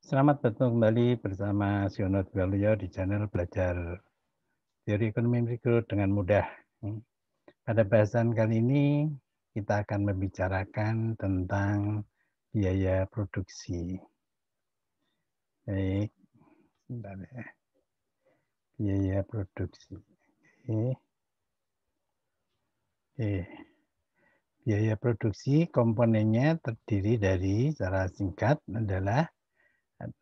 Selamat bertemu kembali bersama Siono Waluyo di channel Belajar Teori Ekonomi Mikro dengan Mudah. Pada bahasan kali ini kita akan membicarakan tentang biaya produksi. Baik, sebentar ya. Biaya produksi. Biaya produksi komponennya terdiri dari, secara singkat adalah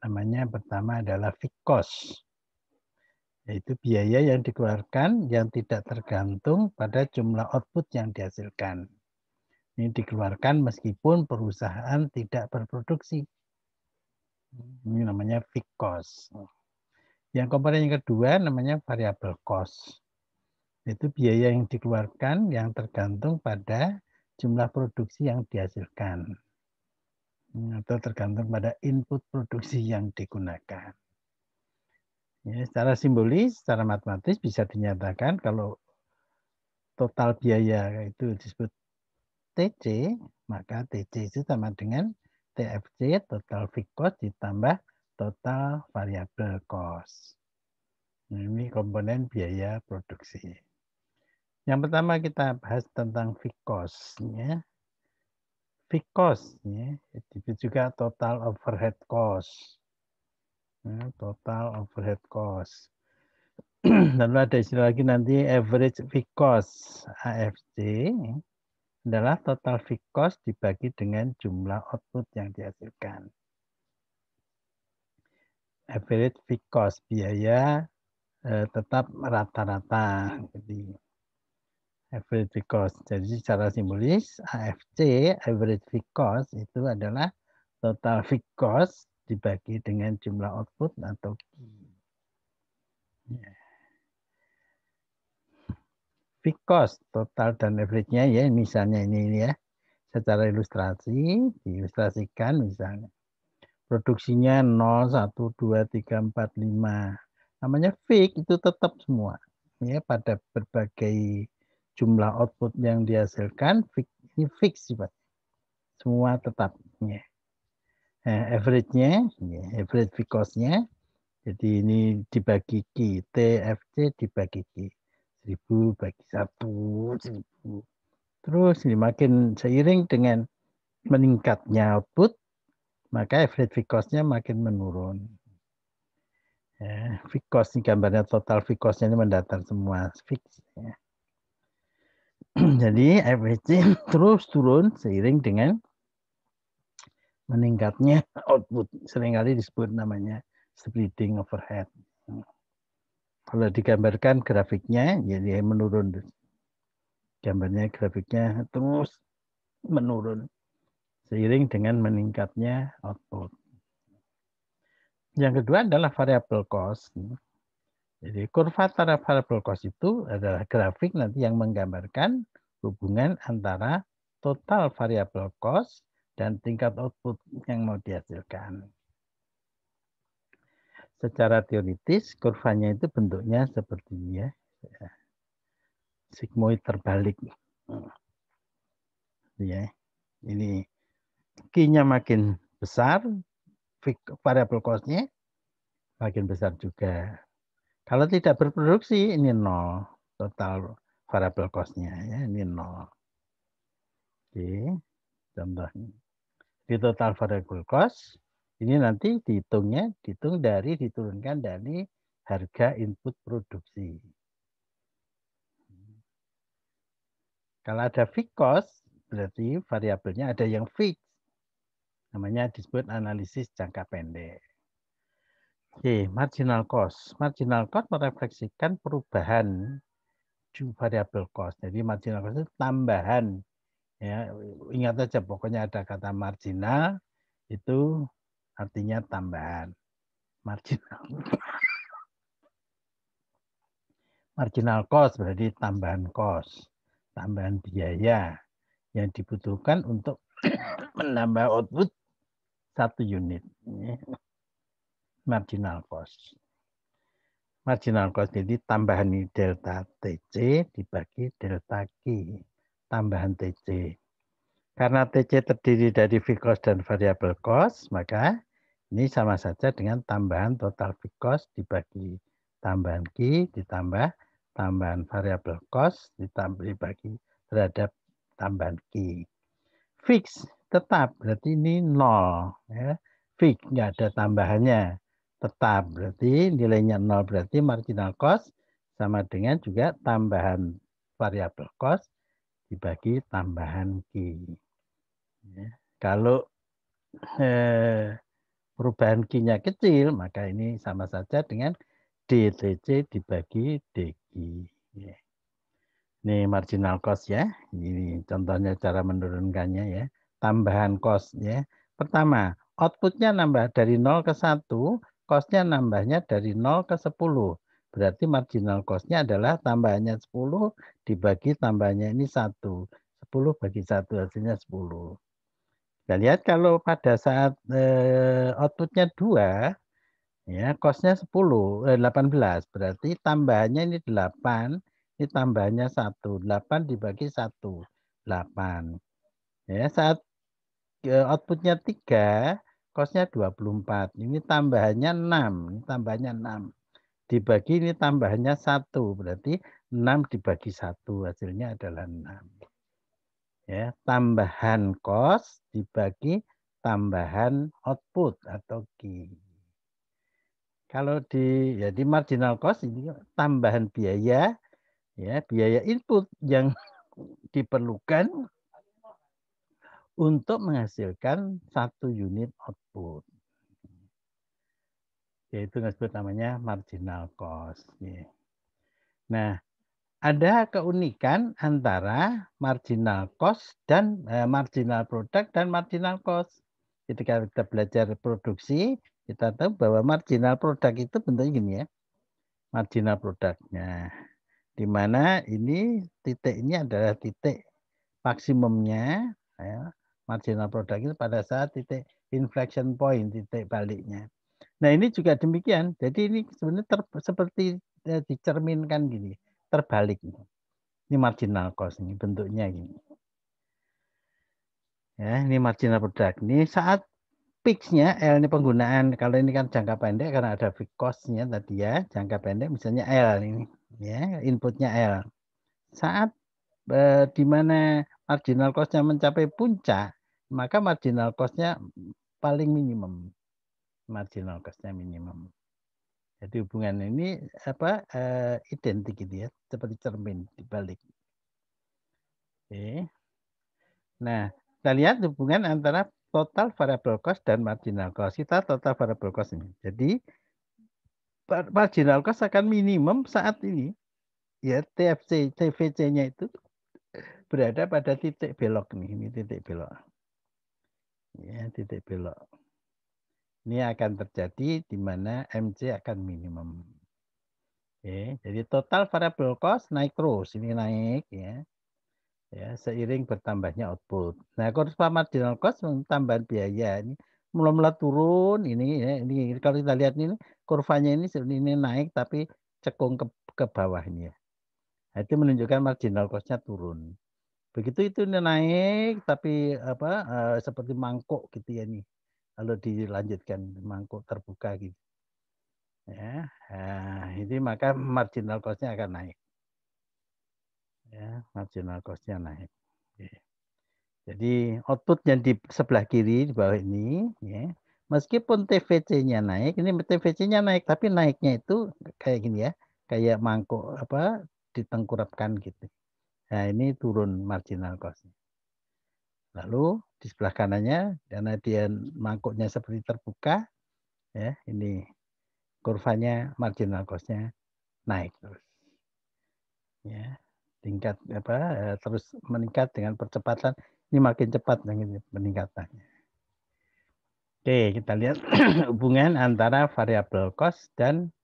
namanya pertama adalah fixed cost, yaitu biaya yang dikeluarkan yang tidak tergantung pada jumlah output yang dihasilkan. Ini dikeluarkan meskipun perusahaan tidak berproduksi. Ini namanya fixed cost. Yang komponen yang kedua namanya variable cost. Itu biaya yang dikeluarkan yang tergantung pada jumlah produksi yang dihasilkan. Atau tergantung pada input produksi yang digunakan. Ya, secara simbolis, secara matematis bisa dinyatakan kalau total biaya itu disebut TC, maka TC itu sama dengan TFC, total fixed cost ditambah total variable cost. Nah, ini komponen biaya produksi. Yang pertama kita bahas tentang fixed cost. Ya. Fixed cost, ya, itu juga total overhead cost. Ya, total overhead cost. Lalu ada istilah lagi nanti average fixed cost, AFC, adalah total fixed cost dibagi dengan jumlah output yang dihasilkan. Average fixed cost, biaya tetap rata-rata. Jadi average fixed cost. Jadi secara simbolis AFC, average fixed cost, itu adalah total fixed cost dibagi dengan jumlah output atau ya. Fixed cost total dan average-nya ya, misalnya ini ya. Secara ilustrasi, diilustrasikan misalnya. Produksinya 0, 1, 2, 3, 4, 5. Namanya fix itu tetap semua. Ya, pada berbagai jumlah output yang dihasilkan, ini fix sifat. Semua tetap. Ya. Nah, average-nya, ya, average fixed cost-nya, jadi ini dibagi Q, TFC dibagi Q. 1000 bagi 1, 1000. Terus ini makin seiring dengan meningkatnya output, maka average fixed cost-nya makin menurun. Ya, fixed cost ini gambarnya total fixed cost-nya ini mendatar semua fix. Ya. Jadi average terus turun seiring dengan meningkatnya output. Seringkali disebut namanya spreading overhead. Kalau digambarkan grafiknya, jadi menurun. Gambarnya grafiknya terus menurun seiring dengan meningkatnya output. Yang kedua adalah variable cost. Jadi kurva variable cost itu adalah grafik nanti yang menggambarkan hubungan antara total variable cost dan tingkat output yang mau dihasilkan. Secara teoritis kurvanya itu bentuknya seperti ini ya. Sigmoid terbalik. Ya. Ini Q-nya makin besar, variable cost-nya makin besar juga. Kalau tidak berproduksi, ini 0. Total variable cost-nya. Ya, ini 0. Oke, contohnya. Di total variable cost, ini nanti dihitung dari diturunkan dari harga input produksi. Kalau ada fixed cost, berarti variabelnya ada yang fix. Namanya disebut analisis jangka pendek. Oke, marginal cost. Marginal cost merefleksikan perubahan variable cost. Jadi marginal cost itu tambahan. Ya, ingat aja pokoknya ada kata marginal itu artinya tambahan. Marginal cost berarti tambahan cost, tambahan biaya yang dibutuhkan untuk menambah output satu unit. Marginal cost. Marginal cost jadi tambahan ini delta TC dibagi delta Q. Tambahan TC. Karena TC terdiri dari fixed cost dan variable cost, maka Ini sama saja dengan tambahan total fixed cost dibagi tambahan Q ditambah tambahan variable cost dibagi terhadap tambahan Q. Fix tetap berarti ini 0 ya. Fix nggak ada tambahannya. Tetap berarti nilainya 0 berarti marginal cost sama dengan juga tambahan variable cost dibagi tambahan Q. Ya. Kalau perubahan Q-nya kecil, maka ini sama saja dengan DTC dibagi DQ. Ya. Ini marginal cost ya. Ini contohnya cara menurunkannya ya. Tambahan cost ya. Pertama, outputnya nambah dari 0 ke 1, cost-nya nambahnya dari 0 ke 10. Berarti marginal cost-nya adalah tambahannya 10 dibagi tambahannya ini 1. 10 bagi 1 hasilnya 10. Kita lihat kalau pada saat outputnya 2, ya cost-nya 18. Berarti tambahannya ini 8, ini tambahannya 1. 8 dibagi 1, 8. Ya, saat outputnya 3, cost-nya 24. Ini tambahannya 6, ini tambahannya 6. Dibagi ini tambahannya 1, berarti 6 dibagi 1, hasilnya adalah 6. Ya, tambahan cost dibagi tambahan output atau Q. Kalau di marginal cost ini tambahan biaya ya, biaya input yang diperlukan untuk menghasilkan 1 unit output. Yaitu disebut namanya marginal cost. Ya. Nah, ada keunikan antara marginal cost dan marginal product dan marginal cost. Ketika kita belajar produksi, kita tahu bahwa marginal product itu bentuknya gini ya. Marginal produknya. Di mana ini titik ini adalah titik maksimumnya ya, marginal product itu pada saat titik inflection point, titik baliknya. Nah ini juga demikian. Jadi ini sebenarnya seperti dicerminkan gini, terbalik. Ini marginal cost ini bentuknya gini. Ya, ini marginal product. Ini saat fixnya L ini penggunaan, kalau ini kan jangka pendek karena ada fixed cost-nya tadi ya, jangka pendek misalnya L ini ya, inputnya L. Saat di mana marginal cost-nya mencapai puncak, maka marginal cost-nya paling minimum. Marginal cost-nya minimum. Jadi hubungan ini identik gitu ya, seperti cermin dibalik. Oke. Nah, kita lihat hubungan antara total variable cost dan marginal cost. Kita total variable cost ini. Jadi marginal cost akan minimum saat ini. Ya, TFC, TVC-nya itu berada pada titik belok nih, ini titik belok. Ya, titik belok. Ini akan terjadi di mana MC akan minimum. Oke, jadi total variable cost naik terus, ini naik ya. Ya, seiring bertambahnya output. Nah, kurva marginal cost tambahan biaya ini mula-mula turun ini ya, ini kalau kita lihat ini kurvanya ini naik tapi cekung ke bawah ini ya. Nah, itu menunjukkan marginal cost-nya turun. Begitu itu ini naik tapi seperti mangkuk gitu ya nih. Kalau dilanjutkan mangkuk terbuka gitu. Ya, nah, ini maka marginal cost-nya akan naik. Ya, marginal cost-nya naik. Oke. Jadi output yang di sebelah kiri di bawah ini, ya, meskipun TVC-nya naik, ini TVC-nya naik, tapi naiknya itu kayak gini ya, kayak mangkuk ditengkurapkan gitu. Nah ini turun marginal cost. Lalu di sebelah kanannya, karena dia mangkuknya seperti terbuka, ya ini kurvanya marginal cost-nya naik terus. Ya, tingkat terus meningkat dengan percepatan. Ini makin cepat peningkatannya. Oke, kita lihat hubungan antara variable cost dan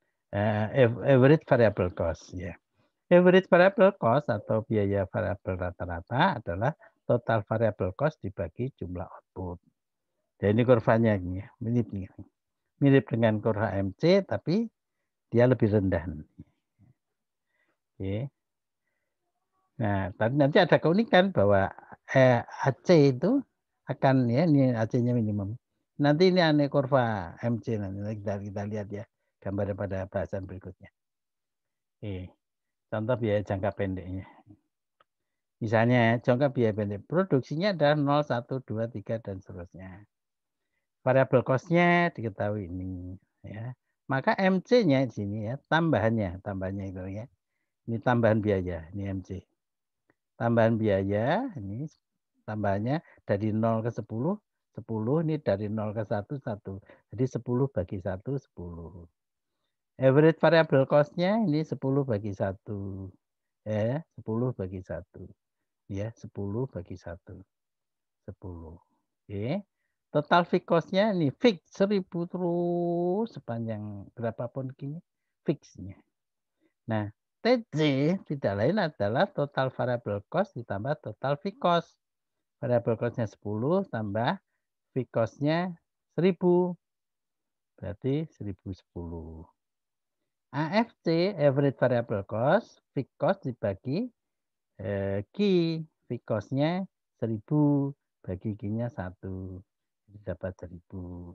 average variable cost. Ya. Average variable cost atau biaya variabel rata-rata adalah total variable cost dibagi jumlah output. Dan ini kurvanya ini, mirip dengan kurva MC, tapi dia lebih rendah. Oke. Nah, tapi nanti ada keunikan bahwa AC itu akan ya ini AC-nya minimum. Nanti ini aneh kurva MC nanti kita lihat ya gambar pada bahasan berikutnya. Contoh biaya jangka pendeknya. Misalnya jangka biaya pendek produksinya adalah 0, 1, 2, 3 dan seterusnya. Variable cost-nya diketahui ini ya. Maka MC-nya di sini ya, tambahannya itu ya. Ini tambahan biaya, ini MC. Tambahan biaya ini tambahannya dari 0 ke 10, 10 ini dari 0 ke 1, 1. Jadi 10 bagi 1, 10. Average variable cost-nya ini 10 bagi 1. Ya, 10 bagi 1. Ya, 10 bagi 1. 10. Oke. Total fixed cost-nya ini fix 1000 terus sepanjang berapapun kinya fixnya. Nah, TC tidak lain adalah total variable cost ditambah total fixed cost. Variable cost-nya 10 tambah fixed cost-nya 1000. Berarti 1010. AFC, average variable cost, fixed cost dibagi Q. Fixed cost-nya 1000 bagi Q-nya 1. Jadi dapat 1000.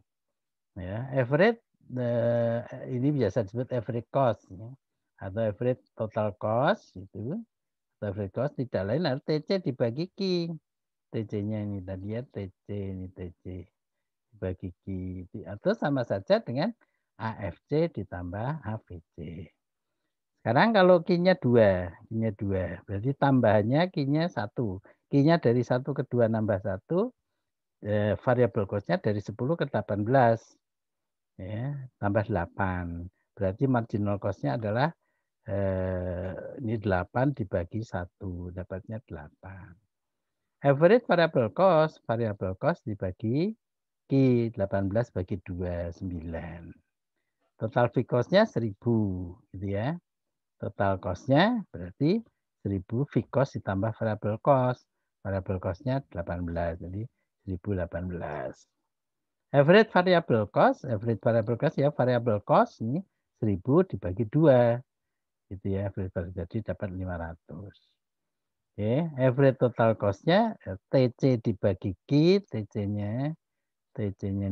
Ya, average ini biasa disebut average cost ya. Atau average total cost itu. Average cost tidak lain adalah TC dibagi Q. TC-nya ini tadi ya, TC ini TC dibagi Q. Atau sama saja dengan AFC ditambah AVC. Sekarang kalau Q-nya 2, Q-nya 2, berarti tambahannya Q-nya 1. Q-nya dari 1 ke 2 nambah 1, variable cost-nya dari 10 ke 18. Ya, tambah 8. Berarti marginal cost-nya adalah ini 8 dibagi 1, dapatnya 8. Average variable cost dibagi Q, 18 bagi 2, 9. Total fixed cost-nya 1000, gitu ya. Total cost-nya berarti 1000 fixed cost ditambah variable cost. Variable cost-nya 18, jadi 1018. Average variable cost ya variable cost ini 1000 dibagi 2. Gitu ya, jadi dapat 500. Oke, average total cost-nya TC dibagi Q, TC-nya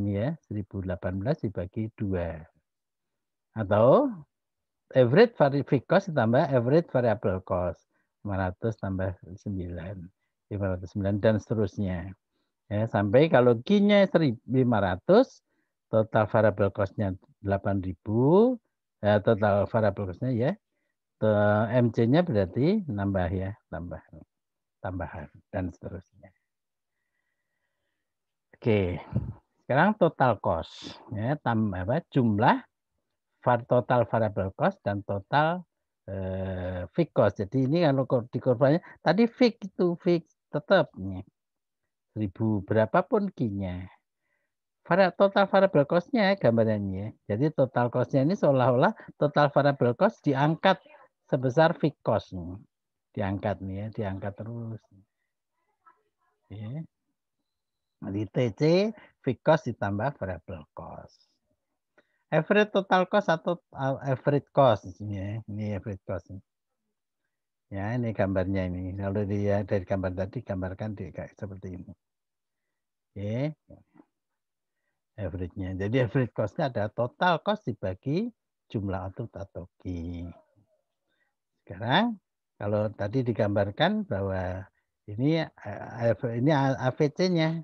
ini ya 1018 dibagi 2. Atau average fixed cost ditambah average variable cost. 500 tambah 9. 509 dan seterusnya. Ya, sampai kalau Q-nya 1500, total variable cost-nya 8000, ya, total variable cost-nya ya. MC-nya berarti nambah ya, tambahan dan seterusnya. Oke. Sekarang total cost ya, jumlah total variable cost dan total fixed cost. Jadi ini kalau di kurvanya tadi fix tetap nih 1000 berapapun Q-nya. Total variable cost-nya gambarannya. Jadi total cost-nya ini seolah-olah total variable cost diangkat sebesar fixed cost. Diangkat nih ya, diangkat terus. Ya. Jadi TC fixed cost ditambah variable cost. Average total cost atau average cost ini ya. Ini average cost. Ya, ini gambarnya ini. Kalau dari gambar tadi gambarkan kayak seperti ini. Oke. Average-nya. Jadi average cost-nya adalah total cost dibagi jumlah output atau Q. Sekarang kalau tadi digambarkan bahwa ini AVC-nya.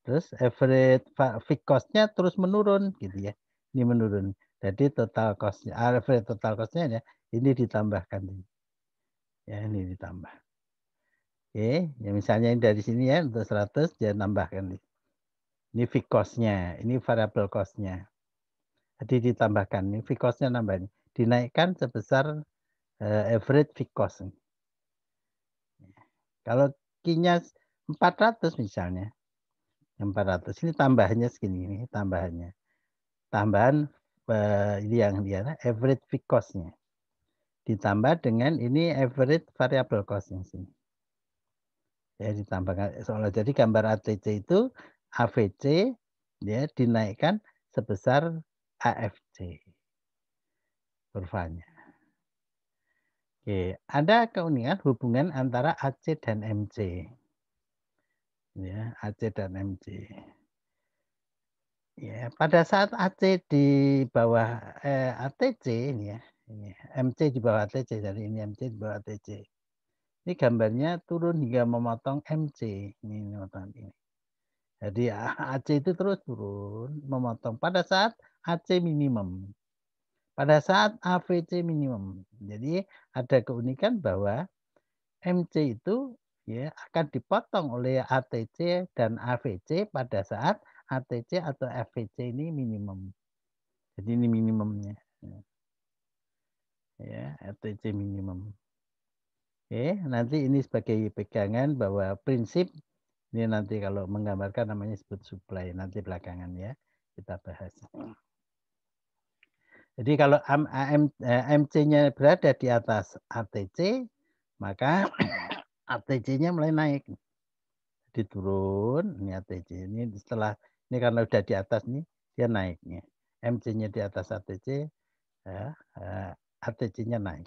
Terus average fixed cost-nya terus menurun gitu ya. Ini menurun. Jadi total cost-nya, average total cost-nya ya, ini ditambahkan. Ya, ini ditambah. Oke, ya misalnya dari sini ya untuk 100 dia tambahkan. Ini fixed cost-nya, ini variable cost-nya. Jadi ditambahkan, ini fixed cost-nya nambah. Dinaikkan sebesar average fixed cost. Kalau Q-nya 400 misalnya, 400 ini tambahannya segini, ini tambahannya. Tambahan ini yang dia average fixed cost-nya. Ditambah dengan ini average variable cost-nya sini. Ya ditambahkan soalnya jadi gambar ATC itu AVC ya dinaikkan sebesar AFC kurvanya. Oke, ada keunikan hubungan antara AC dan MC. Ya, AC dan MC. Ya, pada saat AC di bawah ATC ini ya, ini MC di bawah ATC, jadi ini MC di bawah ATC. Ini gambarnya turun hingga memotong MC, ini memotong ini. Jadi AC itu terus turun, memotong pada saat AC minimum, pada saat AVC minimum. Jadi ada keunikan bahwa MC itu ya akan dipotong oleh ATC dan AVC pada saat ATC atau AVC ini minimum. Jadi ini minimumnya. Ya, ATC minimum. Oke, nanti ini sebagai pegangan bahwa prinsip ini nanti kalau menggambarkan namanya disebut supply, nanti belakangan ya kita bahas. Jadi kalau MC-nya berada di atas ATC, maka ATC-nya mulai naik. Jadi turun, ini ATC ini setelah ini karena udah di atas nih, dia naiknya. MC-nya di atas ATC, ya, ATC-nya naik.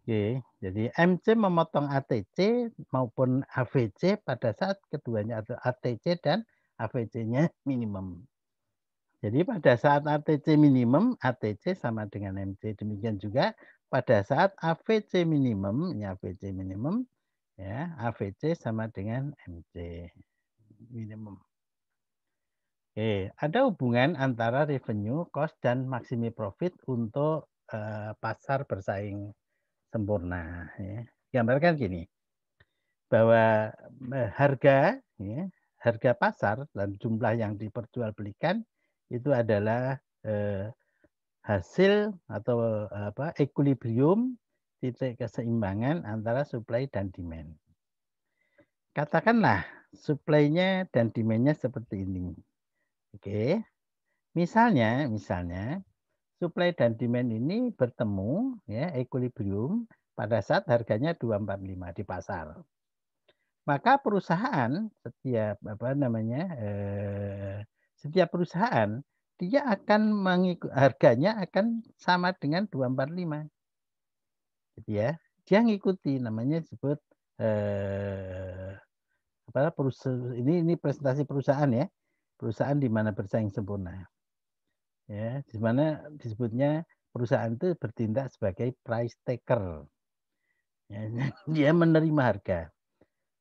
Oke, jadi MC memotong ATC maupun AVC pada saat keduanya atau ATC dan AVC-nya minimum. Jadi pada saat ATC minimum, ATC sama dengan MC. Demikian juga pada saat AVC minimum, ini AVC minimum, ya, AVC sama dengan MC minimum. Oke, ada hubungan antara revenue, cost, dan maximum profit untuk pasar bersaing sempurna. Ya. Gambarkan gini, bahwa harga, ya, harga pasar dan jumlah yang diperjualbelikan itu adalah hasil atau equilibrium titik keseimbangan antara supply dan demand. Katakanlah supply-nya dan demand-nya seperti ini. Oke. Misalnya supply dan demand ini bertemu ya equilibrium pada saat harganya 245 di pasar. Maka perusahaan setiap perusahaan dia akan harganya akan sama dengan 245. Gitu ya. Dia ngikuti namanya disebut ini presentasi perusahaan ya. Perusahaan di mana bersaing sempurna. Ya, di mana disebutnya perusahaan itu bertindak sebagai price taker. Ya, dia menerima harga.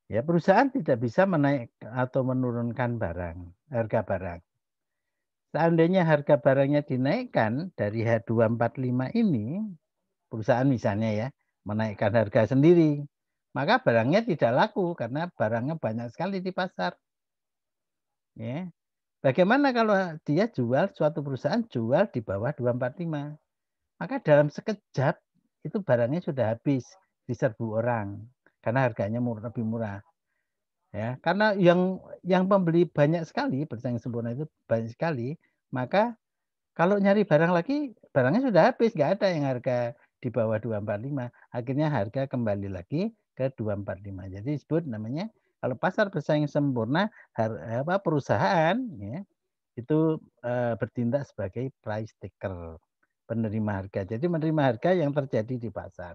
Ya, perusahaan tidak bisa menaik atau menurunkan harga barang. Seandainya harga barangnya dinaikkan dari H245 ini, perusahaan misalnya ya, menaikkan harga sendiri, maka barangnya tidak laku karena barangnya banyak sekali di pasar. Ya. Bagaimana kalau dia suatu perusahaan jual di bawah 245? Maka dalam sekejap itu barangnya sudah habis diserbu orang karena harganya lebih murah. Ya, karena yang pembeli banyak sekali, bersaing sempurna itu banyak sekali, maka kalau nyari barang lagi, barangnya sudah habis, nggak ada yang harga di bawah 245. Akhirnya harga kembali lagi ke 245. Jadi disebut namanya kalau pasar bersaing sempurna, perusahaan ya, itu bertindak sebagai price taker, penerima harga. Jadi menerima harga yang terjadi di pasar.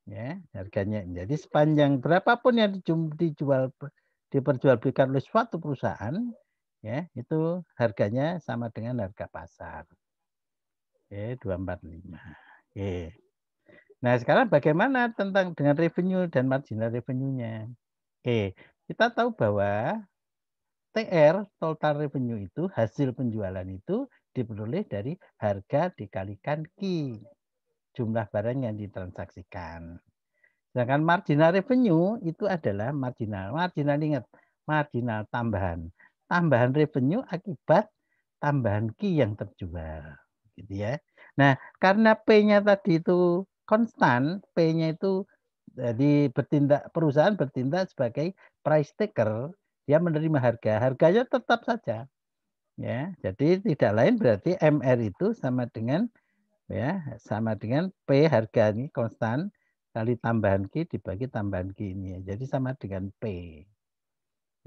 Ya, harganya. Jadi sepanjang berapapun yang diperjualbelikan oleh suatu perusahaan, ya, itu harganya sama dengan harga pasar. Oke, 245. Oke. Nah, sekarang bagaimana dengan revenue dan marginal revenue-nya? Oke, kita tahu bahwa TR, total revenue itu, hasil penjualan itu diperoleh dari harga dikalikan Q, jumlah barang yang ditransaksikan. Sedangkan marginal revenue itu adalah marginal ingat, marginal tambahan. Tambahan revenue akibat tambahan Q yang terjual. Gitu ya. Nah, karena P-nya tadi itu konstan, P-nya itu jadi perusahaan bertindak sebagai price taker, dia menerima harga, harganya tetap saja. Ya, jadi tidak lain berarti MR itu sama dengan P harga ini konstan kali tambahan Q dibagi tambahan Q ini. Jadi sama dengan P.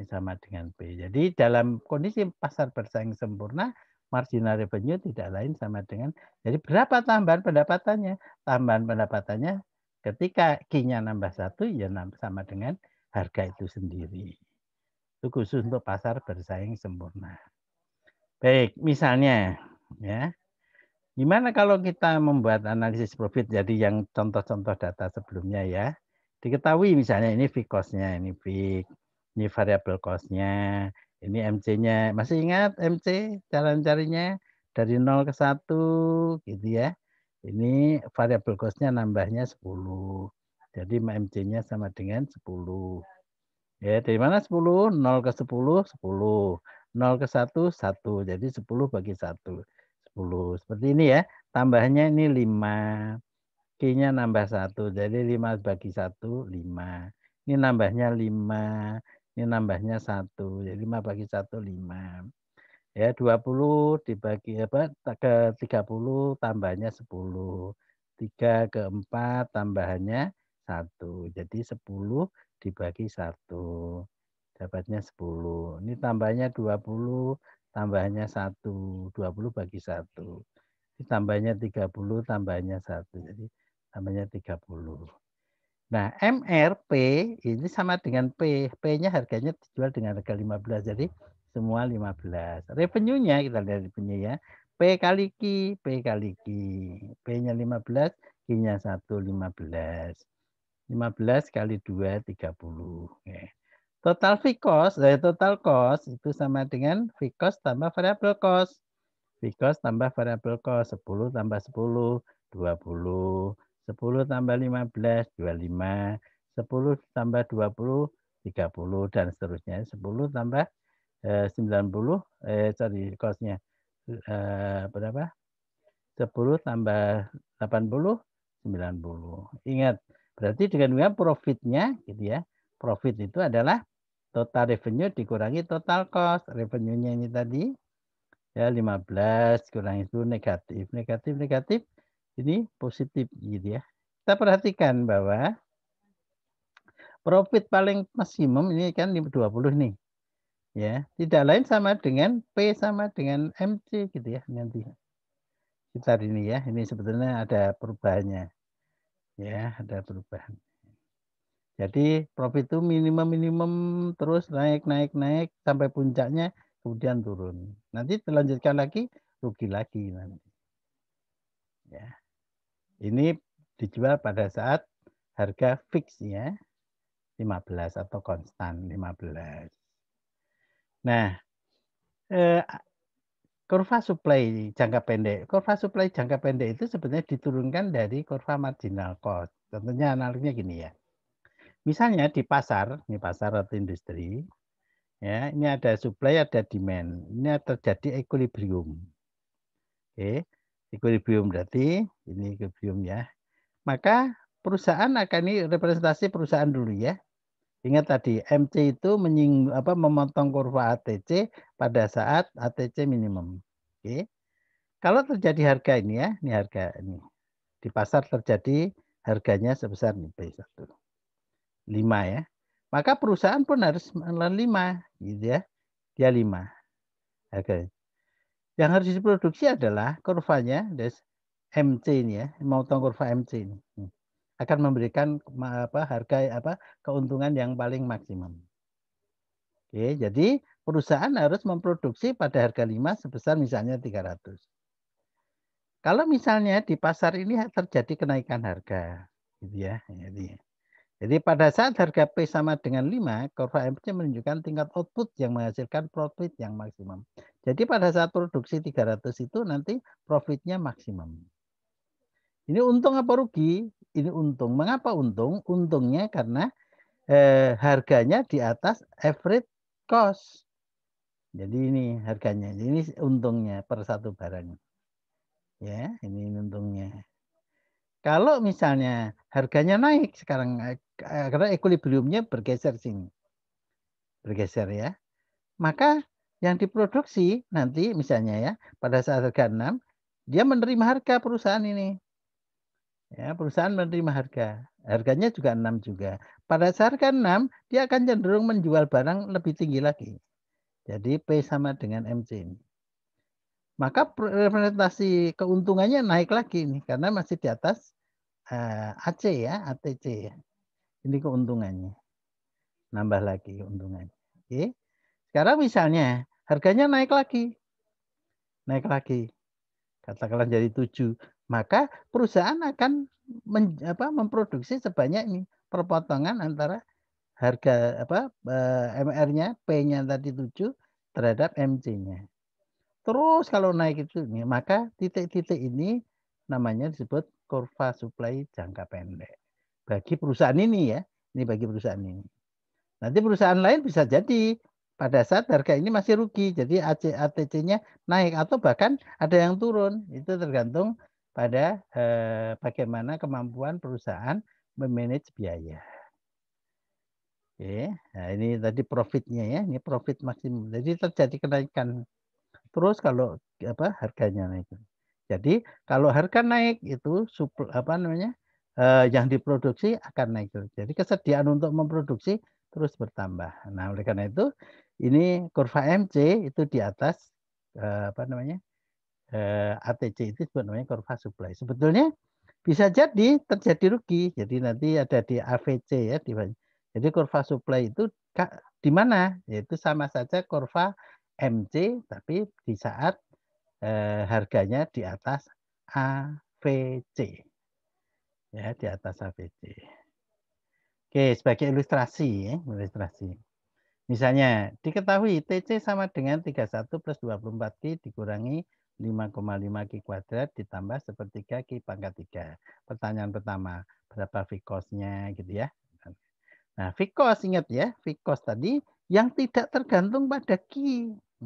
Ini sama dengan P. Jadi dalam kondisi pasar bersaing sempurna, marginal revenue tidak lain sama dengan, jadi berapa tambahan pendapatannya? Tambahan pendapatannya ketika Q-nya nambah 1, ya sama dengan harga itu sendiri. Itu khusus untuk pasar bersaing sempurna. Baik, misalnya ya. Gimana kalau kita membuat analisis profit jadi yang contoh-contoh data sebelumnya ya. Diketahui misalnya ini fixed cost-nya, ini fixed, ini variable cost-nya, ini MC-nya. Masih ingat MC cara mencarinya dari 0 ke 1 gitu ya. Ini variable cost-nya nambahnya 10. Jadi MC-nya sama dengan 10. Ya, dari mana 10? 0 ke 10, 10. 0 ke 1, 1. Jadi 10 bagi 1. 10. Seperti ini ya. Tambahnya ini 5. Q-nya nambah 1. Jadi 5 bagi 1, 5. Ini nambahnya 5. Ini nambahnya 1. Jadi 5 bagi 1, 5. Ya, 20 dibagi ke 30 tambahnya 10. 3 ke 4 tambahannya 1. Jadi 10 dibagi 1. Dapatnya 10. Ini tambahnya 20, tambahnya 1. 20 bagi 1. Ini tambahnya 30, tambahnya 1. Jadi tambahnya 30. Nah, MRP ini sama dengan P. P-nya harganya dijual dengan harga 15. Jadi semua 15. Revenue-nya kita lihat revenue ya. P kali Q, P kali Q. P-nya 15, Q-nya 1, 15. 15 kali 2, 30. Oke. Total total cost itu sama dengan fixed cost tambah variable cost. Fixed cost tambah variable cost, 10 tambah 10, 20. 10 tambah 15, 25. 10 tambah 20, 30. Dan seterusnya. 10 tambah 90, cost-nya. Berapa? 10 tambah 80, 90. Ingat, berarti dengan profit-nya gitu ya. Profit itu adalah total revenue dikurangi total cost. Revenue-nya ini tadi ya 15 kurang itu negatif. Negatif ini positif gitu ya. Kita perhatikan bahwa profit paling maksimum ini kan 20 nih. Ya, tidak lain sama dengan P sama dengan MC gitu ya nanti. Sekitar ini ya. Ini sebetulnya ada perubahannya. Ya, ada perubahan. Jadi profit itu minimum terus naik sampai puncaknya kemudian turun. Nanti dilanjutkan lagi rugi lagi nanti. Ya. Ini dijual pada saat harga fix ya 15 atau konstan 15. Nah, kurva supply jangka pendek. Kurva supply jangka pendek itu sebenarnya diturunkan dari kurva marginal cost. Contohnya analoginya gini ya. Misalnya di pasar, ini pasar atau industri, ya, ini ada supply, ada demand. Ini terjadi equilibrium. Oke, equilibrium berarti ini equilibrium ya. Maka perusahaan akan ini representasi perusahaan dulu ya. Ingat tadi MC itu memotong kurva ATC pada saat ATC minimum. Oke. Kalau terjadi harga ini ya, ini harga ini. Di pasar terjadi harganya sebesar P1. 5 ya. Maka perusahaan pun harus menelan 5 gitu ya. Dia 5. Oke. Yang harus diproduksi adalah kurvanya MC ini ya, memotong kurva MC ini. Akan memberikan harga keuntungan yang paling maksimum. Oke, jadi perusahaan harus memproduksi pada harga 5 sebesar misalnya 300. Kalau misalnya di pasar ini terjadi kenaikan harga, gitu ya. Jadi pada saat harga P sama dengan 5, kurva MC menunjukkan tingkat output yang menghasilkan profit yang maksimum. Jadi pada saat produksi 300 itu nanti profitnya maksimum. Ini untung apa rugi? Ini untung. Mengapa untung? Untungnya karena harganya di atas average cost. Jadi ini harganya. Ini untungnya per satu barang. Ya, ini untungnya. Kalau misalnya harganya naik sekarang karena equilibriumnya bergeser sini. Bergeser ya. Maka yang diproduksi nanti misalnya ya pada saat harga 6 dia menerima harga perusahaan ini. Ya, perusahaan menerima harga. Harganya juga 6 juga. Pada saat harga 6 dia akan cenderung menjual barang lebih tinggi lagi. Jadi P sama dengan MC ini. Maka representasi keuntungannya naik lagi nih karena masih di atas AC ya, ATC ya. Ini keuntungannya. Nambah lagi keuntungannya. Oke. Sekarang misalnya harganya naik lagi, katakanlah jadi 7, maka perusahaan akan memproduksi sebanyak ini, perpotongan antara harga MR-nya, P-nya tadi 7 terhadap MC-nya. Terus kalau naik itu nih, maka titik-titik ini namanya disebut kurva supply jangka pendek. Bagi perusahaan ini ya, ini bagi perusahaan ini. Nanti perusahaan lain bisa jadi pada saat harga ini masih rugi, jadi ATC-nya naik atau bahkan ada yang turun. Itu tergantung pada bagaimana kemampuan perusahaan memanage biaya. Oke, nah ini tadi profitnya ya, ini profit maksimum. Jadi terjadi kenaikan terus kalau harganya naik. Jadi kalau harga naik itu yang diproduksi akan naik terus. Jadi kesediaan untuk memproduksi terus bertambah. Nah, oleh karena itu ini kurva MC itu di atas ATC itu namanya kurva supply. Sebetulnya bisa jadi terjadi rugi. Jadi nanti ada di AVC ya. Jadi kurva supply itu di mana? Yaitu sama saja kurva MC tapi di saat harganya di atas AVC. Ya, di atas AVC. Oke, sebagai ilustrasi ya, ilustrasi. Misalnya, diketahui TC sama dengan 31 plus 24Q dikurangi 5,5 Q kuadrat ditambah sepertiga Q pangkat 3. Pertanyaan pertama, berapa Vkos-nya gitu ya. Nah, Vkos ingat ya, Vkos tadi yang tidak tergantung pada Q.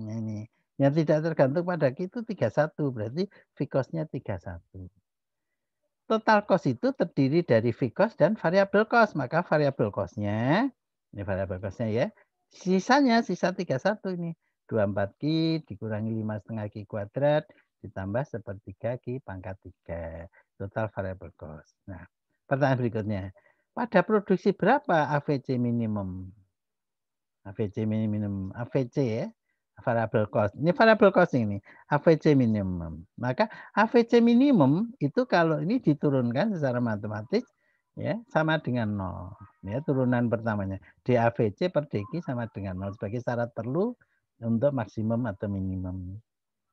Nah, ini yang tidak tergantung pada Q itu 31, berarti Vkos-nya 31. Total cost itu terdiri dari Vkos dan variabel cost, maka variabel cost-nya, ini variabel cost-nya ya, sisanya sisa 31 ini 24Q dikurangi 5,5 Q kuadrat ditambah sepertiga Q pangkat 3 total variable cost. Nah, pertanyaan berikutnya, pada produksi berapa AVC minimum? AVC minimum, AVC ya, variable cost. Ini variable cost ini, AVC minimum. Maka AVC minimum itu kalau ini diturunkan secara matematis ya sama dengan 0. Ya, turunan pertamanya. DAVC per DQ sama dengan 0 sebagai syarat perlu untuk maksimum atau minimum.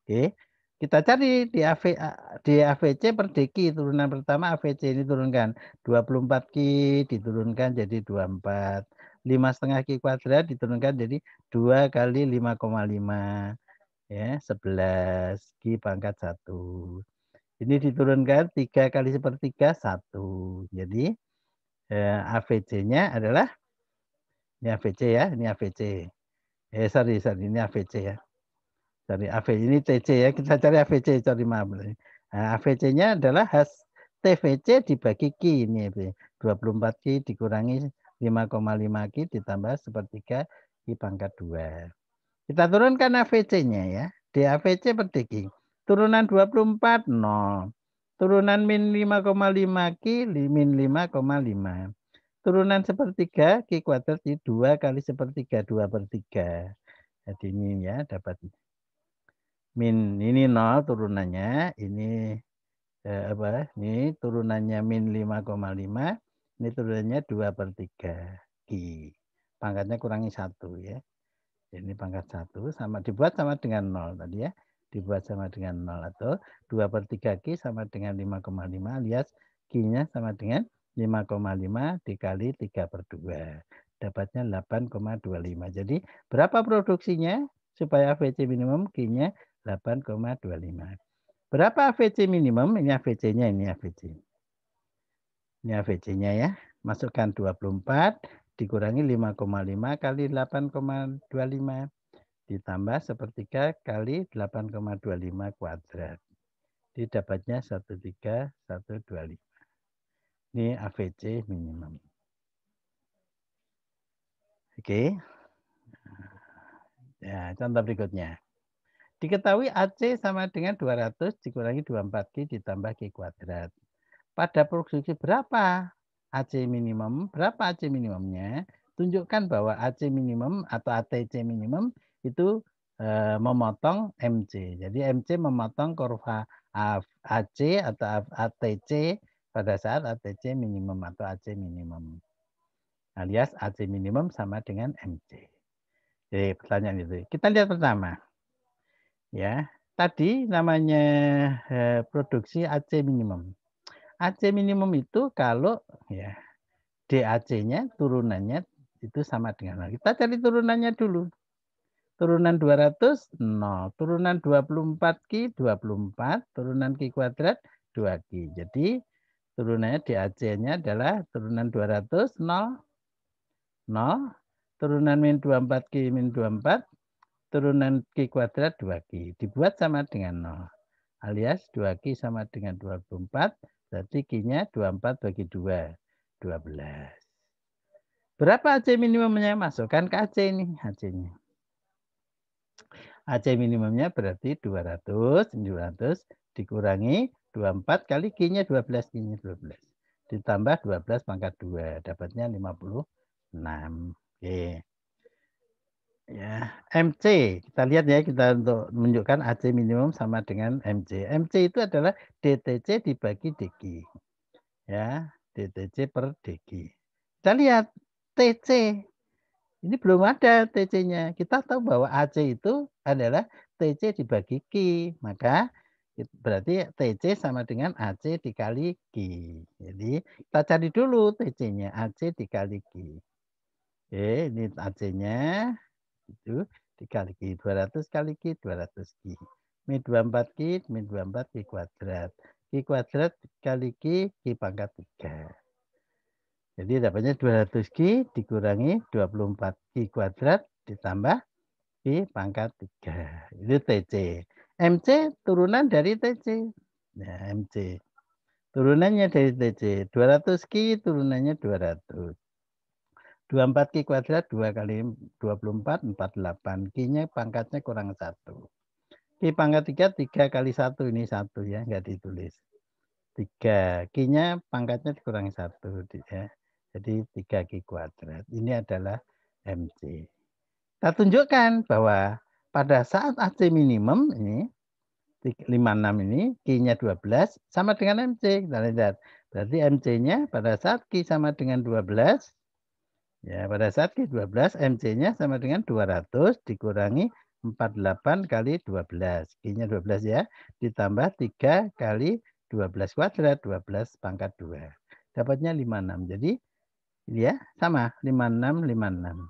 Oke. Kita cari di AVC per DQ turunan pertama AVC ini turunkan 24Q diturunkan jadi 24. 5,5 Q kuadrat diturunkan jadi 2 kali 5,5 ya 11 Q pangkat 1. Ini diturunkan 3 kali sepertiga 1. Jadi AVC-nya adalah ini AVC ya, ini AVC. Sorry, ini AVC ya. Dari AVC ini TC ya, kita cari AVC, sorry maaf. Nah, AVC-nya adalah TVC dibagi Q ini 24Q dikurangi 5,5 Q ditambah sepertiga Q pangkat 2. Kita turunkan AVC-nya ya. DAVC per DQ. Turunan 24 0. Turunan min 5,5 Q min 5,5. Turunan sepertiga Q kuadrat 2 kali sepertiga 2 per 3. Jadi ini ya dapat min ini 0 turunannya, ini ini turunannya min 5,5, ini turunannya 2 per 3 Q. Pangkatnya kurangi 1 ya. Ini pangkat 1 sama dibuat sama dengan 0 tadi ya. Dibuat sama dengan 0 atau 2 per 3 Q sama dengan 5,5 alias Q-nya sama dengan 5,5 dikali 3 per 2. Dapatnya 8,25. Jadi berapa produksinya supaya AVC minimum Q-nya 8,25. Berapa AVC minimum? Ini AVC-nya, ini AVC. Ini AVC-nya ya. Masukkan 24 dikurangi 5,5 kali 8,25 ditambah sepertiga kali 8,25 kuadrat. Jadi dapatnya 13125. Ini AVC minimum. Oke. Ya, contoh berikutnya. Diketahui AC sama dengan 200 dikurangi 24Q ditambah Q kuadrat. Pada produksi berapa AC minimum? Berapa AC minimumnya? Tunjukkan bahwa AC minimum atau ATC minimum itu memotong MC. Jadi MC memotong kurva AC atau ATC pada saat ATC minimum atau AC minimum. Alias AC minimum sama dengan MC. Pertanyaan itu. Kita lihat pertama. Ya, tadi namanya produksi AC minimum. AC minimum itu kalau ya DAC-nya turunannya itu sama dengan 0. Kita cari turunannya dulu. Turunan 200 0, turunan 24Q 24, turunan Q kuadrat 2Q. Jadi turunannya DAC-nya adalah turunan 200 0 0, turunan min 24Q min 24, turunan Q kuadrat 2Q. Dibuat sama dengan 0. Alias 2Q sama dengan 24, berarti Q-nya 24 bagi 2, 12. Berapa AC minimumnya? Masukkan ke AC ini, AC-nya. AC minimumnya berarti 200 dikurangi 24 kali Q-nya 12, Q-nya 12. Ditambah 12 pangkat 2, dapatnya 56. Oke. Ya, MC. Kita lihat ya, kita untuk menunjukkan AC minimum sama dengan MC. MC itu adalah DTC dibagi DQ. Ya, DTC per DQ. Kita lihat TC. Ini belum ada TC-nya. Kita tahu bahwa AC itu adalah TC dibagi Q. Maka berarti TC sama dengan AC dikali Q. Jadi kita cari dulu TC-nya. AC dikali Q. Oke, ini AC-nya. Itu dikali Q. 200 kali Q, 200 Q. Min 24 Q, min 24 Q kuadrat. Q kuadrat kali Q, Q pangkat 3. Jadi dapatnya 200Q dikurangi 24Q kuadrat ditambah Q pangkat 3. Itu TC. MC turunan dari TC. Nah, MC. Turunannya dari TC. 200Q turunannya 200. 24Q kuadrat 2 kali 24, 48. Q-nya pangkatnya kurang 1. Q pangkat 3, 3 kali 1. Ini 1 ya, nggak ditulis. 3. Q-nya pangkatnya dikurangi 1. Ya. Jadi 3Q kuadrat. Ini adalah MC. Kita tunjukkan bahwa pada saat AC minimum ini 56 ini Q-nya 12 sama dengan MC. Kita lihat. Berarti MC-nya pada saat Q sama dengan 12, ya pada saat Q 12 MC-nya sama dengan 200 dikurangi 48 kali 12. Q-nya 12 ya. Ditambah 3 kali 12 kuadrat, 12 pangkat 2. Dapatnya 56. Jadi ya, sama 56 56.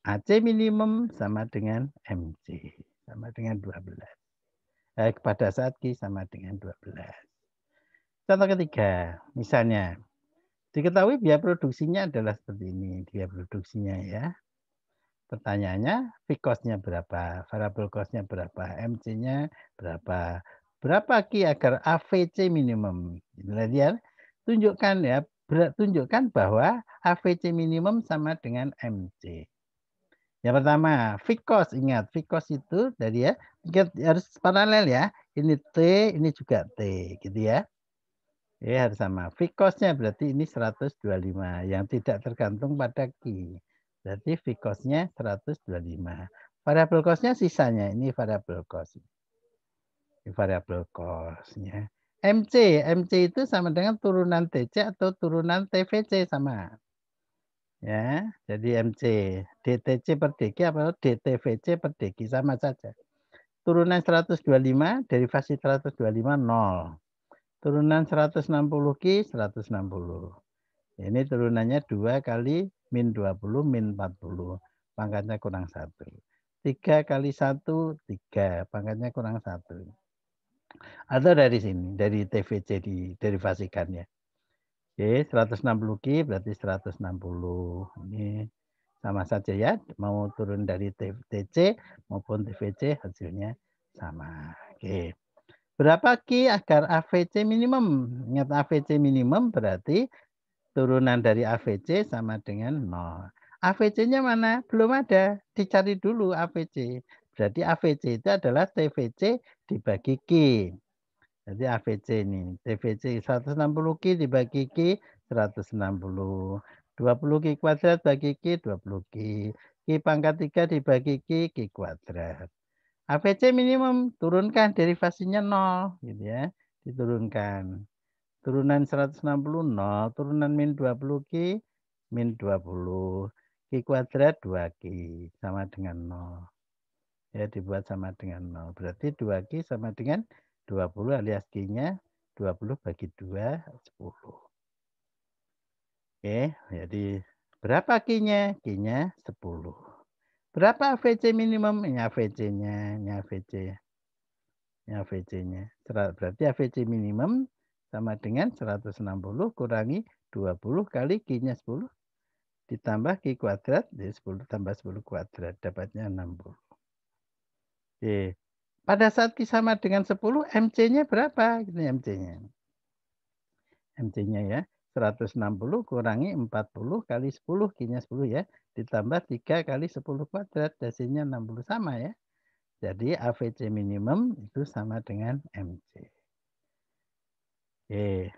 AC minimum sama dengan MC, sama dengan 12. Pada saat Q sama dengan 12. Contoh ketiga, misalnya diketahui biaya produksinya adalah seperti ini, biaya produksinya ya. Pertanyaannya, fixed cost-nya berapa, variable cost-nya berapa, MC-nya berapa, berapa Q agar AVC minimum. Lihat, tunjukkan ya, tunjukkan bahwa AVC minimum sama dengan MC. Yang pertama, fixed cost. Ingat, fixed cost itu dari ya, harus paralel ya. Ini T, ini juga T, gitu ya. Ya, harus sama. Fixed cost-nya berarti ini 125 yang tidak tergantung pada Q. Berarti fixed cost-nya 125. Variable cost-nya sisanya, ini variable cost. Ini variable cost-nya. MC itu sama dengan turunan TC atau turunan TVC sama. Ya, jadi MC DTC per DQ atau DTVC per DQ sama saja. Turunan 125 derivasi 125 0. Turunan 160Q 160. Ini turunannya 2 kali min 20 min 40. Pangkatnya kurang 1. 3 kali 1 3, pangkatnya kurang 1. Atau dari sini, dari TVC diderivasikan ya. Oke, 160Q berarti 160. Ini sama saja ya, mau turun dari TC maupun TVC hasilnya sama. Oke. Berapa Q agar AVC minimum? Ingat AVC minimum berarti turunan dari AVC sama dengan 0. AVC-nya mana? Belum ada. Dicari dulu AVC. Berarti AVC itu adalah TVC dibagi Q. Jadi AVC ini, TVC 160Q dibagi Q 160. 20Q kuadrat bagi Q 20Q. Q pangkat 3 dibagi Q, Q kuadrat. AVC minimum, turunkan derivasinya 0. Gitu ya. Diturunkan. Turunan 160 0, turunan min 20Q, min 20. Q Q kuadrat 2Q sama dengan 0. Ya, dibuat sama dengan 0. Berarti 2Q sama dengan 20 alias Q-nya 20 bagi 2, 10. Oke, jadi berapa Q-nya? Q-nya 10. Berapa AVC minimum? Ini AVC-nya, ini AVC. Ini AVC-nya. Berarti AVC minimum sama dengan 160 kurangi 20 kali Q-nya 10 ditambah Q kuadrat, jadi 10 tambah 10 kuadrat, dapatnya 60. Oke. Pada saat Q sama dengan 10, MC-nya berapa? Ini MC-nya. MC-nya ya, 160 kurangi 40 kali 10, Q-nya 10 ya, ditambah 3 kali 10 kuadrat, hasilnya 60 sama ya. Jadi AVC minimum itu sama dengan MC. Oke.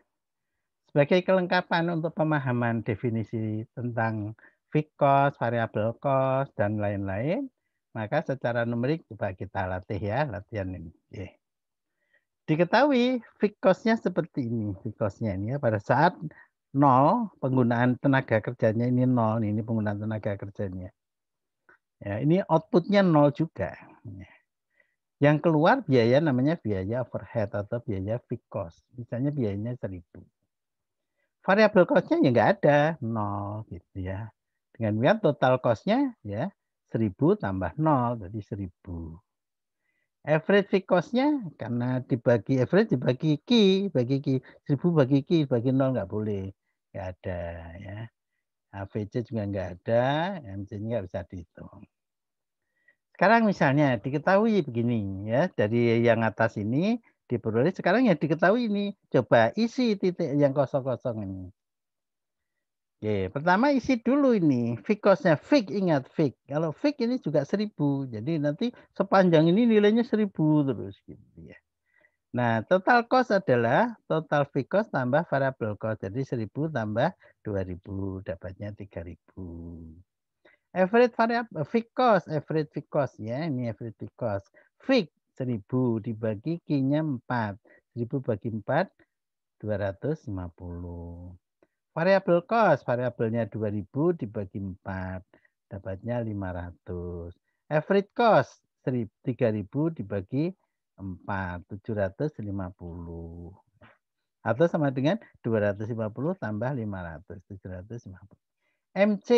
Sebagai kelengkapan untuk pemahaman definisi tentang fixed cost, variable cost, dan lain-lain, maka secara numerik coba kita latih ya, latihan ini. Oke. Diketahui fixed cost-nya seperti ini. Fixed cost-nya ini ya, pada saat 0, penggunaan tenaga kerjanya ini 0, ini penggunaan tenaga kerjanya. Ya, ini output-nya 0 juga. Yang keluar biaya namanya biaya overhead atau biaya fixed cost. Misalnya biayanya 1.000. Variable cost-nya ya nggak ada, 0 gitu ya. Dengan demikian total cost-nya ya 1.000 tambah 0, jadi 1.000. Average fixed cost-nya karena dibagi average dibagi Q, bagi Q, 1.000 bagi Q, bagi 0 nggak boleh. Nggak ada ya. AVC juga nggak ada, MC-nya nggak bisa dihitung. Sekarang misalnya diketahui begini ya, dari yang atas ini diperoleh, sekarang yang diketahui ini, coba isi titik yang kosong-kosong ini. Oke, pertama isi dulu ini, fixed cost-nya, fix, ingat fix. Kalau fix ini juga 1.000, jadi nanti sepanjang ini nilainya 1.000 terus gitu ya. Nah, total cost adalah total fixed cost tambah variable cost. Jadi 1.000 tambah 2.000, dapatnya 3.000. Average variable fixed cost, average fixed cost ya, ini average fixed cost. Fix 1.000 dibagi Q-nya 4. 1.000 bagi 4, 250. Variable cost, variabelnya 2.000 dibagi 4, dapatnya 500. Average cost 3.000 dibagi 4, 750. Atau sama dengan 250 tambah 500, 750. MC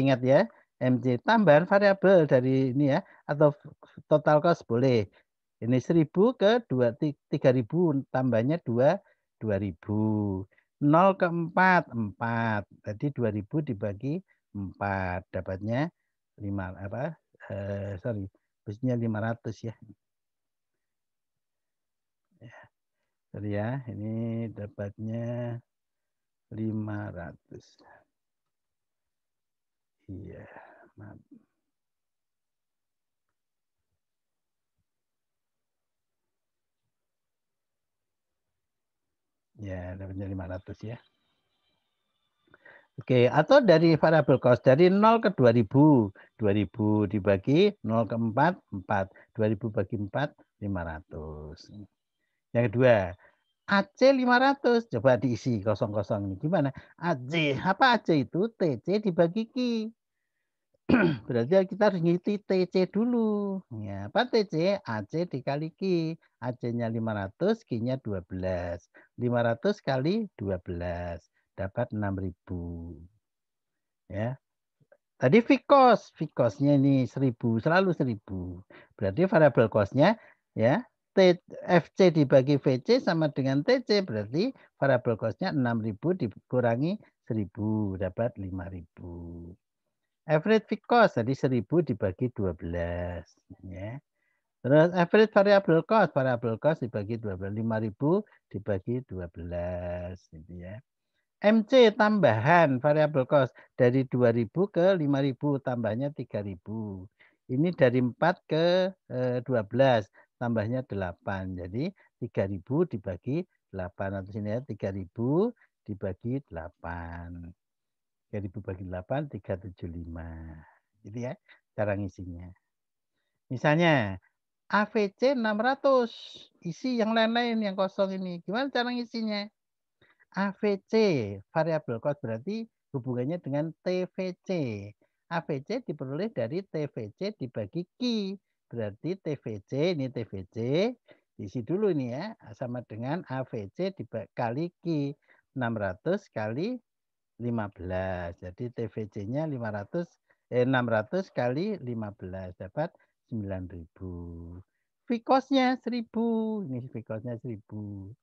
ingat ya, MC tambahan variabel dari ini ya, atau total cost boleh. Ini 1.000 ke 3.000, tambahnya 2.000. 0 ke 4, 4. Jadi 2.000 dibagi 4, dapatnya 5 apa? Harusnya 500 ya. Sorry ya, ini dapatnya 500. Iya, maaf. Ya, dapatnya 500 ya. Oke, atau dari variable cost dari 0 ke 2.000. 2.000 dibagi 0 ke 4, 4. 2.000 bagi 4, 500. Yang kedua, AC 500. Coba diisi kosong-kosong ini. Gimana? AC, apa AC itu? TC dibagi Q. Berarti kita harus ngisi TC dulu. Ya, apa TC? AC dikali Q. AC-nya 500, Q-nya 12. 500 kali 12. Dapat 6.000. Ya. Tadi fixed cost-nya ini 1.000, selalu 1.000. Berarti variable cost-nya ya FC dibagi VC sama dengan TC, berarti variable cost-nya 6.000 dikurangi 1.000, dapat 5.000. Average fixed cost tadi 1.000 dibagi 12 ya. Terus average variable cost dibagi 12, 5.000 dibagi 12 gitu ya. MC tambahan variable cost dari 2.000 ke 5.000, tambahnya 3.000. Ini dari 4 ke 12, tambahnya 8. Jadi 3.000 dibagi 8. Atau sini ya 3.000 dibagi 8. 3.000 bagi 8, 375. Gitu ya cara ngisinya. Misalnya AVC 600, isi yang lain-lain yang kosong ini. Gimana cara ngisinya? AVC, variable cost berarti hubungannya dengan TVC. AVC diperoleh dari TVC dibagi Q. Berarti TVC, ini TVC, diisi dulu nih ya, sama dengan AVC dikali Q. 600 kali 15. Jadi TVC-nya 600 kali 15 dapat 9.000. Vicosnya 1.000. Ini Vicosnya 1.000.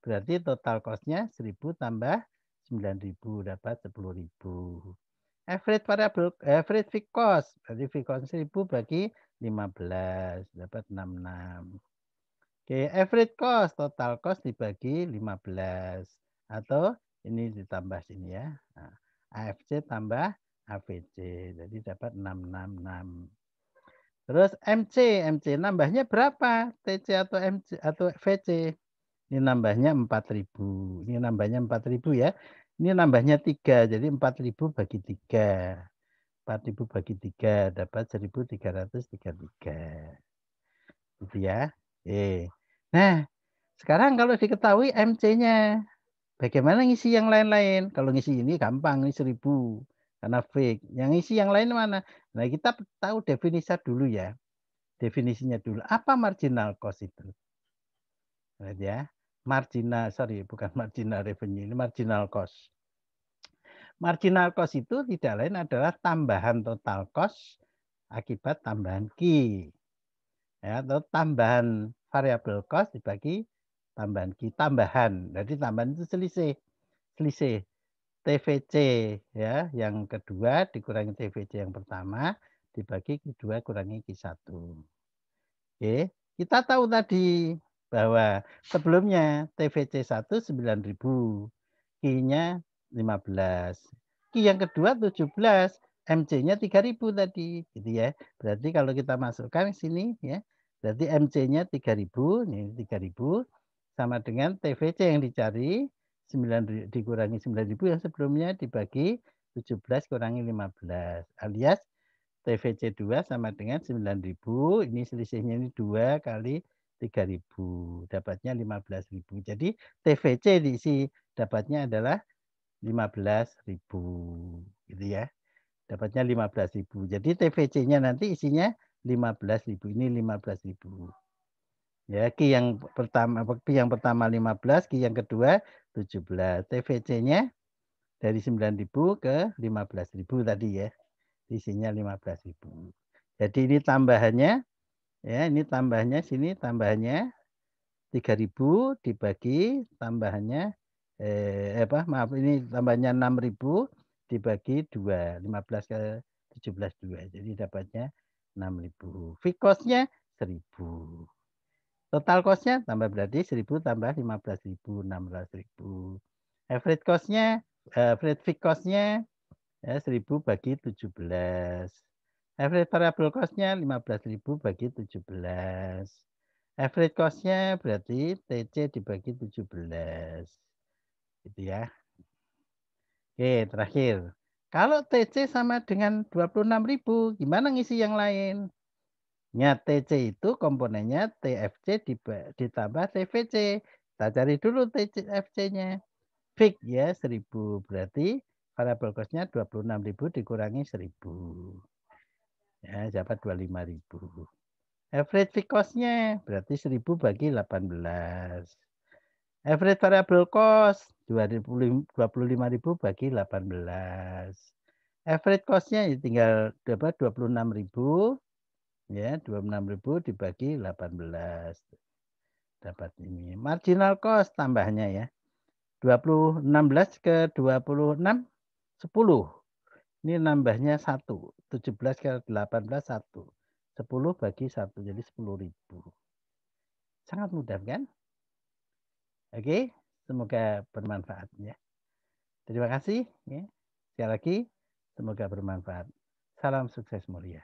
Berarti total cost-nya 1.000 tambah 9.000 dapat 10.000. Average variable average fixed cost. Berarti fixed cost 1.000 bagi 15 dapat 66. Oke, average cost, total cost dibagi 15 atau ini ditambah sini ya. Nah, AFC tambah AVC. Jadi dapat 666. Terus MC nambahnya berapa? TC atau MC atau VC? Ini nambahnya 4.000. Ini nambahnya 4.000 ya. Ini nambahnya 3. Jadi 4.000 bagi 3. 4.000 bagi 3 dapat 1.333. Gitu ya. Oke. Nah, sekarang kalau diketahui MC-nya, bagaimana ngisi yang lain-lain? Kalau ngisi ini gampang, ini 1.000 karena fix. Yang ngisi yang lain mana? Nah, kita tahu definisi dulu ya. Definisinya dulu. Apa marginal cost itu? Lihat ya. Bukan marginal revenue, ini marginal cost. Marginal cost itu tidak lain adalah tambahan total cost akibat tambahan Q. Ya, atau tambahan variable cost dibagi tambahan Q. Tambahan. Jadi tambahan itu selisih. Selisih. TVC ya, yang kedua dikurangi TVC yang pertama dibagi Q2 kurangi Q1. Oke, kita tahu tadi bahwa sebelumnya TVC 1 9.000, Q-nya 15. Q yang kedua 17, MC-nya 3.000 tadi, gitu ya. Berarti kalau kita masukkan sini ya, berarti MC-nya 3.000, ini 3.000 sama dengan TVC yang dicari 9 dikurangi 9.000 yang sebelumnya dibagi 17 kurangi 15 alias TVC 2 sama dengan 9.000. Ini selisihnya ini 2 kali 3.000. Dapatnya 15.000. Jadi TVC diisi dapatnya adalah 15.000. Gitu ya. Dapatnya 15.000. Jadi TVC-nya nanti isinya 15.000. Ini 15.000. Ya, Q yang pertama 15, Q yang kedua 17. TVC-nya dari 9.000 ke 15.000 tadi ya. Isinya 15.000. Jadi ini tambahannya ya, ini tambahnya sini tambahannya 3.000 dibagi tambahannya maaf ini tambahnya 6.000 dibagi 2, 15 ke 17 2. Jadi dapatnya 6.000. Fixed cost-nya 1.000. Total cost-nya tambah berarti 1.000 tambah 15.000, 16.000. Average cost-nya average fixed cost-nya ya 1.000 bagi 17. Average variable cost-nya 15.000 bagi 17. Average cost-nya berarti TC dibagi 17. Gitu ya. Oke, terakhir. Kalau TC sama dengan 26.000, gimana ngisi yang lain? Ya, TC itu komponennya TFC ditambah TVC. Kita cari dulu TFC-nya. Fix ya 1.000. Berarti variable cost-nya 26.000 dikurangi 1.000. Ya, dapat 25.000. Average fixed cost-nya berarti 1.000 bagi 18. Average variable cost 25.000 bagi 18. Average cost-nya ya tinggal dapat 26.000 ya, 26.000 dibagi 18. Dapat ini. Marginal cost tambahnya ya. 16 ke 26 10. Ini nambahnya 1. 17 ke 18 1. 10 bagi 1 jadi 10.000. Sangat mudah kan? Oke, semoga bermanfaat ya. Terima kasih ya. Sekali lagi semoga bermanfaat. Salam sukses mulia.